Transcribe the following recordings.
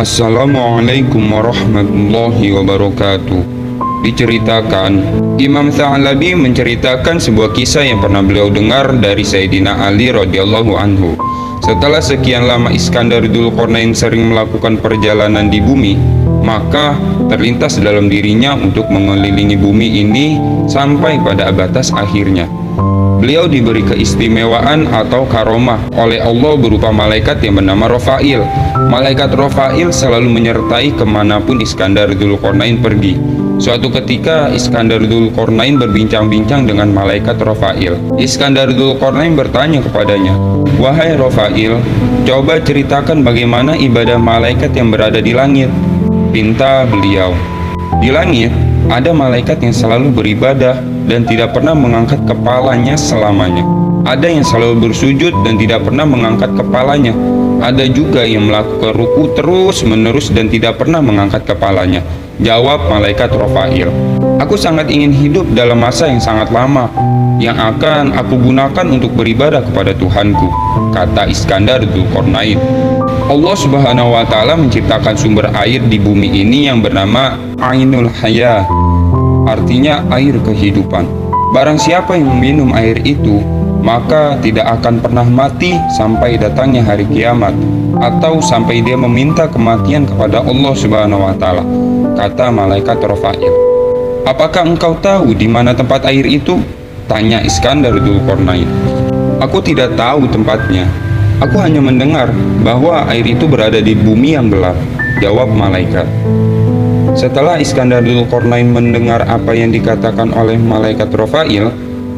Assalamualaikum warahmatullahi wabarakatuh. Diceritakan, Imam Tha'labi menceritakan sebuah kisah yang pernah beliau dengar dari Sayyidina Ali radhiyallahu anhu. Setelah sekian lama Iskandar Dzulqarnain sering melakukan perjalanan di bumi, maka terlintas dalam dirinya untuk mengelilingi bumi ini sampai pada batas akhirnya. Beliau diberi keistimewaan atau karomah oleh Allah berupa malaikat yang bernama Rafail. Malaikat Rafail selalu menyertai kemanapun Iskandar Dzulqarnain pergi. Suatu ketika Iskandar Dzulqarnain berbincang-bincang dengan malaikat Rafail. Iskandar Dzulqarnain bertanya kepadanya, "Wahai Rafail, coba ceritakan bagaimana ibadah malaikat yang berada di langit." Pinta beliau, "Di langit ada malaikat yang selalu beribadah dan tidak pernah mengangkat kepalanya selamanya. Ada yang selalu bersujud dan tidak pernah mengangkat kepalanya. Ada juga yang melakukan ruku terus-menerus dan tidak pernah mengangkat kepalanya." Jawab malaikat Rafail, "Aku sangat ingin hidup dalam masa yang sangat lama, yang akan aku gunakan untuk beribadah kepada Tuhanku," kata Iskandar Dzulqarnain. Allah Subhanahu wa Ta'ala menciptakan sumber air di bumi ini yang bernama Ainul Hayah, artinya air kehidupan. Barang siapa yang meminum air itu, maka tidak akan pernah mati sampai datangnya hari kiamat, atau sampai dia meminta kematian kepada Allah Subhanahu wa Ta'ala, kata malaikat Rafail. "Apakah engkau tahu di mana tempat air itu?" tanya Iskandar Dzulqarnain. "Aku tidak tahu tempatnya. Aku hanya mendengar bahwa air itu berada di bumi yang gelap," jawab malaikat. Setelah Iskandar Dzulqarnain mendengar apa yang dikatakan oleh malaikat Rafail,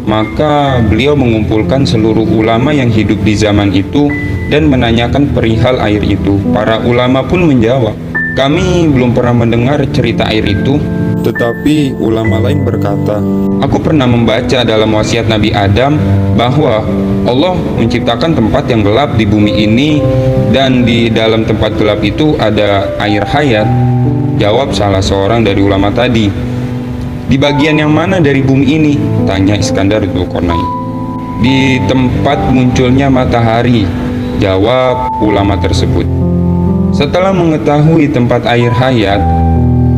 maka beliau mengumpulkan seluruh ulama yang hidup di zaman itu dan menanyakan perihal air itu. Para ulama pun menjawab, "Kami belum pernah mendengar cerita air itu." Tetapi ulama lain berkata, "Aku pernah membaca dalam wasiat Nabi Adam bahwa Allah menciptakan tempat yang gelap di bumi ini, dan di dalam tempat gelap itu ada air hayat." Jawab salah seorang dari ulama tadi. "Di bagian yang mana dari bumi ini?" tanya Iskandar Dzulqarnain. "Di tempat munculnya matahari," jawab ulama tersebut. Setelah mengetahui tempat air hayat,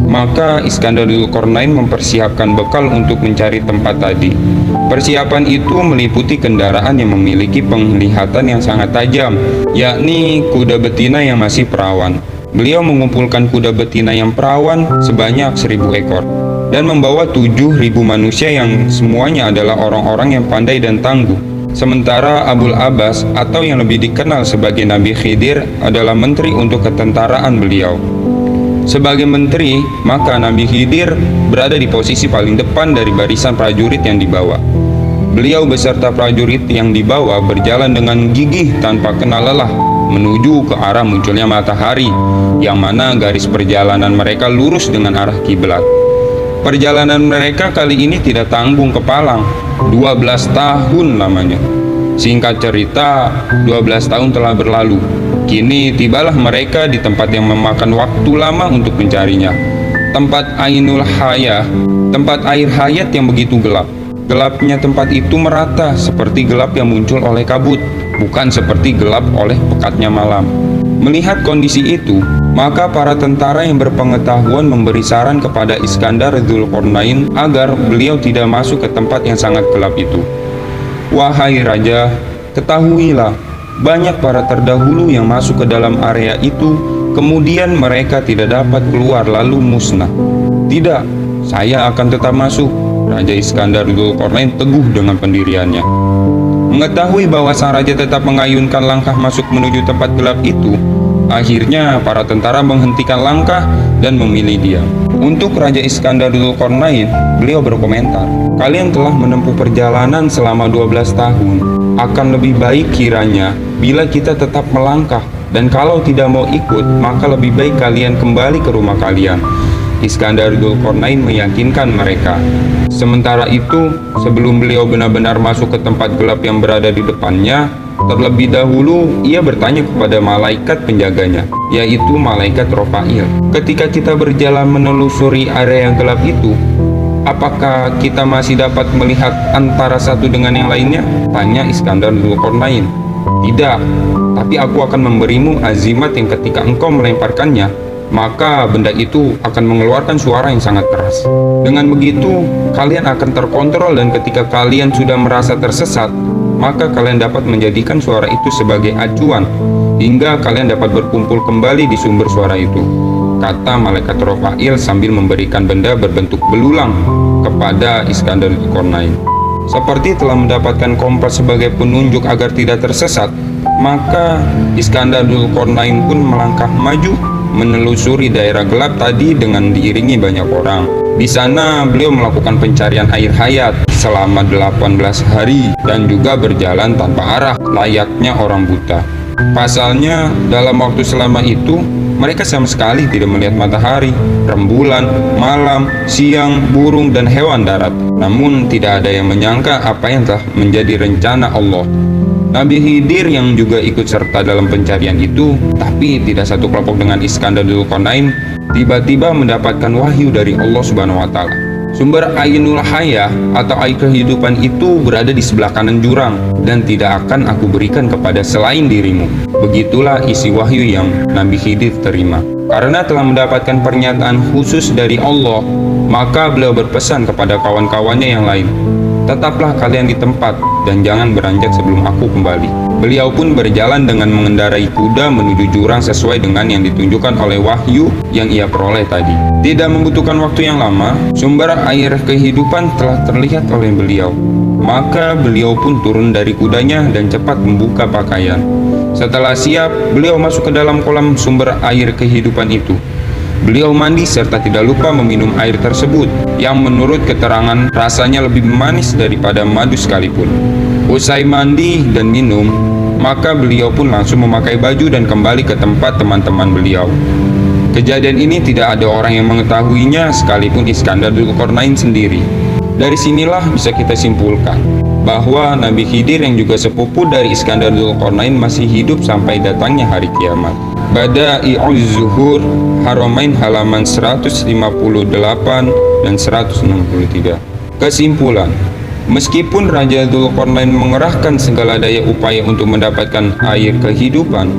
maka Iskandar Dzulqarnain mempersiapkan bekal untuk mencari tempat tadi. Persiapan itu meliputi kendaraan yang memiliki penglihatan yang sangat tajam, yakni kuda betina yang masih perawan. Beliau mengumpulkan kuda betina yang perawan sebanyak 1.000 ekor dan membawa 7.000 manusia yang semuanya adalah orang-orang yang pandai dan tangguh. Sementara Abul Abbas, atau yang lebih dikenal sebagai Nabi Khidir, adalah menteri untuk ketentaraan beliau. Sebagai menteri, maka Nabi Khidir berada di posisi paling depan dari barisan prajurit yang dibawa. Beliau beserta prajurit yang dibawa berjalan dengan gigih tanpa kenal lelah menuju ke arah munculnya matahari, yang mana garis perjalanan mereka lurus dengan arah kiblat. Perjalanan mereka kali ini tidak tanggung kepalang, 12 tahun lamanya. Singkat cerita, 12 tahun telah berlalu. Kini tibalah mereka di tempat yang memakan waktu lama untuk mencarinya. Tempat Ainul Hayah, tempat air hayat yang begitu gelap. Gelapnya tempat itu merata seperti gelap yang muncul oleh kabut, bukan seperti gelap oleh pekatnya malam. Melihat kondisi itu, maka para tentara yang berpengetahuan memberi saran kepada Iskandar Dzulqarnain agar beliau tidak masuk ke tempat yang sangat gelap itu. "Wahai raja, ketahuilah, banyak para terdahulu yang masuk ke dalam area itu, kemudian mereka tidak dapat keluar lalu musnah." "Tidak, saya akan tetap masuk." Raja Iskandar Dzulqarnain teguh dengan pendiriannya. Mengetahui bahwa sang raja tetap mengayunkan langkah masuk menuju tempat gelap itu, akhirnya para tentara menghentikan langkah dan memilih dia. Untuk Raja Iskandar Dzulqarnain, beliau berkomentar, "Kalian telah menempuh perjalanan selama 12 tahun. Akan lebih baik kiranya bila kita tetap melangkah, dan kalau tidak mau ikut, maka lebih baik kalian kembali ke rumah kalian." Iskandar Dzulqarnain meyakinkan mereka. Sementara itu, sebelum beliau benar-benar masuk ke tempat gelap yang berada di depannya, terlebih dahulu ia bertanya kepada malaikat penjaganya, yaitu malaikat Rafail. "Ketika kita berjalan menelusuri area yang gelap itu, apakah kita masih dapat melihat antara satu dengan yang lainnya?" tanya Iskandar Dzulqarnain. Tidak, tapi aku akan memberimu azimat yang ketika engkau melemparkannya, maka benda itu akan mengeluarkan suara yang sangat keras. Dengan begitu, kalian akan terkontrol dan ketika kalian sudah merasa tersesat, maka kalian dapat menjadikan suara itu sebagai acuan, hingga kalian dapat berkumpul kembali di sumber suara itu, kata malaikat Rafail sambil memberikan benda berbentuk belulang kepada Iskandar Dzulqarnain. Seperti telah mendapatkan kompas sebagai penunjuk agar tidak tersesat, maka Iskandar Dzulqarnain pun melangkah maju menelusuri daerah gelap tadi dengan diiringi banyak orang. Di sana beliau melakukan pencarian air hayat selama 18 hari dan juga berjalan tanpa arah layaknya orang buta. Pasalnya, dalam waktu selama itu mereka sama sekali tidak melihat matahari, rembulan, malam, siang, burung, dan hewan darat. Namun tidak ada yang menyangka apa yang telah menjadi rencana Allah. Nabi Khidir yang juga ikut serta dalam pencarian itu, tapi tidak satu kelompok dengan Iskandar Dzulqarnain, tiba-tiba mendapatkan wahyu dari Allah Subhanahu wa Ta'ala. Sumber Ainul Hayah atau air kehidupan itu berada di sebelah kanan jurang dan tidak akan aku berikan kepada selain dirimu. Begitulah isi wahyu yang Nabi Khidir terima. Karena telah mendapatkan pernyataan khusus dari Allah, maka beliau berpesan kepada kawan-kawannya yang lain, tetaplah kalian di tempat dan jangan beranjak sebelum aku kembali. Beliau pun berjalan dengan mengendarai kuda menuju jurang sesuai dengan yang ditunjukkan oleh wahyu yang ia peroleh tadi. Tidak membutuhkan waktu yang lama, sumber air kehidupan telah terlihat oleh beliau. Maka beliau pun turun dari kudanya dan cepat membuka pakaian. Setelah siap, beliau masuk ke dalam kolam sumber air kehidupan itu. Beliau mandi serta tidak lupa meminum air tersebut yang menurut keterangan rasanya lebih manis daripada madu sekalipun. Usai mandi dan minum, maka beliau pun langsung memakai baju dan kembali ke tempat teman-teman beliau. Kejadian ini tidak ada orang yang mengetahuinya sekalipun Iskandar Dzulqarnain sendiri. Dari sinilah bisa kita simpulkan bahwa Nabi Khidir yang juga sepupu dari Iskandar Dzulqarnain masih hidup sampai datangnya hari kiamat. Bada'i'uz Zuhur Haramain halaman 158 dan 163. Kesimpulan, meskipun Raja Dzulqarnain mengerahkan segala daya upaya untuk mendapatkan air kehidupan,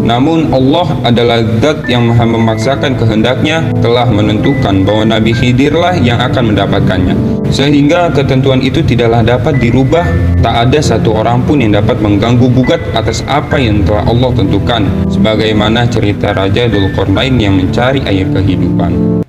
namun Allah adalah zat yang maha memaksakan kehendaknya telah menentukan bahwa Nabi Khidirlah yang akan mendapatkannya. Sehingga ketentuan itu tidaklah dapat dirubah, tak ada satu orang pun yang dapat mengganggu gugat atas apa yang telah Allah tentukan, sebagaimana cerita Raja Dzulqarnain yang mencari air kehidupan.